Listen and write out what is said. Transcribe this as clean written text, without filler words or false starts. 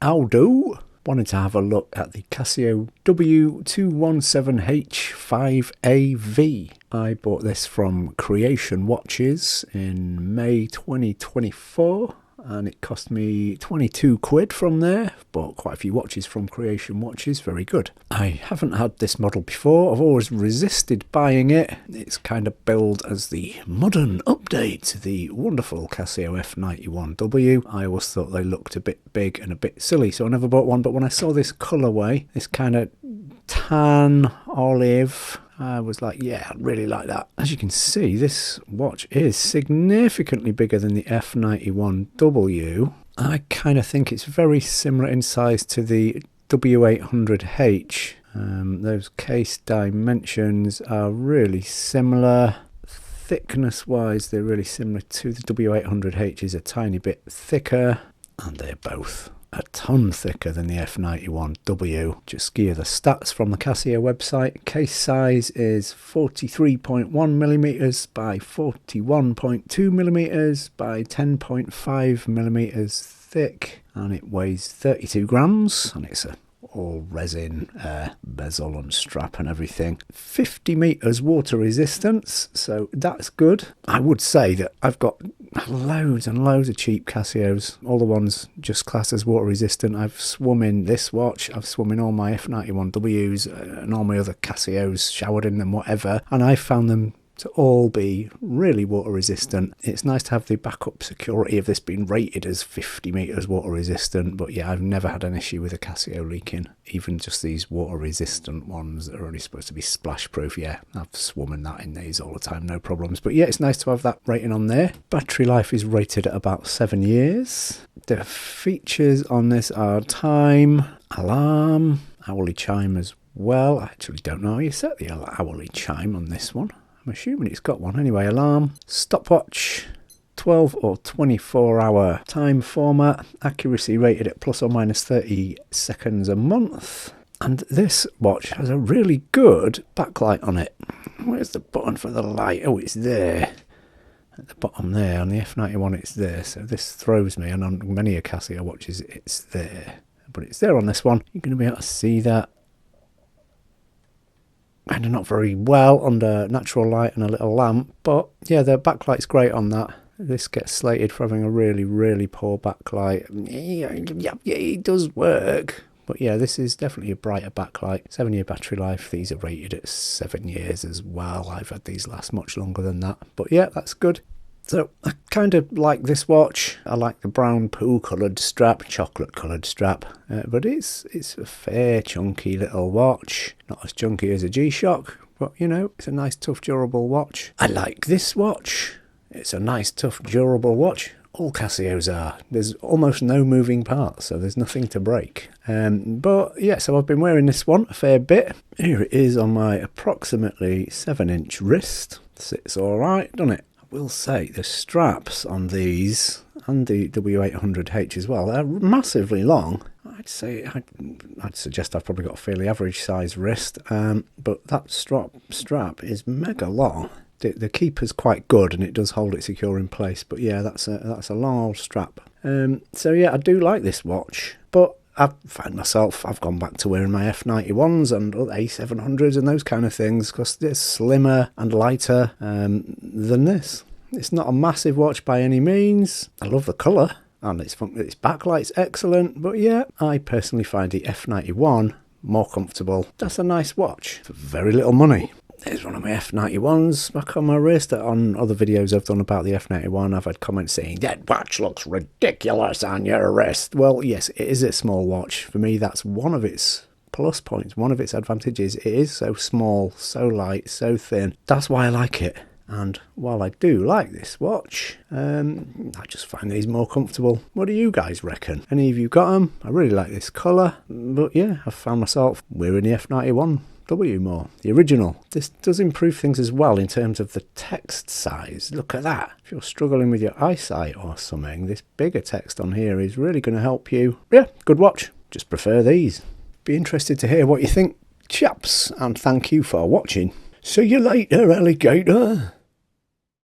How do? Wanted to have a look at the Casio W217H 5AV. I bought this from Creation Watches in May 2024 and it cost me 22 quid from there. Bought quite a few watches from Creation Watches, very good. I haven't had this model before, I've always resisted buying it. It's kind of billed as the modern update to the wonderful Casio F91W. I always thought they looked a bit big and a bit silly, so I never bought one, but when I saw this colourway, this kind of tan olive, I was like, yeah, I really like that. As you can see, this watch is significantly bigger than the F91W. I kind of think it's very similar in size to the W800H. Those case dimensions are really similar. Thickness-wise, they're really similar to the W800H, is a tiny bit thicker, and they're both a ton thicker than the F91W. Just give you the stats from the Casio website. Case size is 43.1mm by 41.2mm by 10.5mm thick, and it weighs 32 grams, and it's a all resin bezel and strap and everything. 50 meters water resistance, so that's good. I would say that I've got loads and loads of cheap Casios, all the ones just classed as water resistant. I've swum in this watch, I've swum in all my F91Ws and all my other Casios, showered in them, whatever, and I found them to all be really water resistant. It's nice to have the backup security of this being rated as 50 meters water resistant, but yeah, I've never had an issue with a Casio leaking, even just these water resistant ones that are only supposed to be splash proof. Yeah, I've swum in that in these all the time, no problems. But yeah, it's nice to have that rating on there. Battery life is rated at about 7 years. The features on this are time, alarm, hourly chime as well. I actually don't know how you set the hourly chime on this one. I'm assuming it's got one anyway. Alarm, stopwatch, 12 or 24 hour time format, accuracy rated at plus or minus 30 seconds a month. And this watch has a really good backlight on it. Where's the button for the light? Oh, it's there. At the bottom there. On the F91 it's there. So this throws me, and on many a Casio watches it's there. But it's there on this one. You're going to be able to see that. Kind of not very well under natural light and a little lamp, but yeah, the backlight's great on that. This gets slated for having a really, really poor backlight. Yeah, it does work, but yeah, this is definitely a brighter backlight. 7-year battery life. These are rated at 7 years as well. I've had these last much longer than that, but yeah, that's good. So I kind of like this watch. I like the brown pool coloured strap, chocolate coloured strap, but it's a fair chunky little watch. Not as chunky as a G-Shock, but you know, it's a nice tough durable watch. I like this watch. It's a nice tough durable watch. All Casios are. There's almost no moving parts, so there's nothing to break. But yeah, so I've been wearing this one a fair bit. Here it is on my approximately 7-inch wrist. Sits alright, doesn't it? Will say the straps on these and the W800H as well, they're massively long. I'd suggest I've probably got a fairly average size wrist, but that strap is mega long. The keeper's quite good and it does hold it secure in place, but yeah, that's a long old strap. So yeah, I do like this watch, but I've found myself, I've gone back to wearing my F91s and A700s and those kind of things because they're slimmer and lighter than this. It's not a massive watch by any means. I love the colour and its backlight's excellent, but yeah, I personally find the F91 more comfortable. That's a nice watch for very little money. There's one of my F91s back on my wrist. On other videos I've done about the F91, I've had comments saying, that watch looks ridiculous on your wrist. Well, yes, it is a small watch. For me, that's one of its plus points, one of its advantages. It is so small, so light, so thin. That's why I like it. And while I do like this watch, I just find these more comfortable. What do you guys reckon? Any of you got them? I really like this colour. But yeah, I've found myself wearing the F91W more, the original. This does improve things as well in terms of the text size. Look at that. If you're struggling with your eyesight or something, this bigger text on here is really going to help you. Yeah, good watch. Just prefer these. Be interested to hear what you think, chaps, and thank you for watching. See you later, alligator.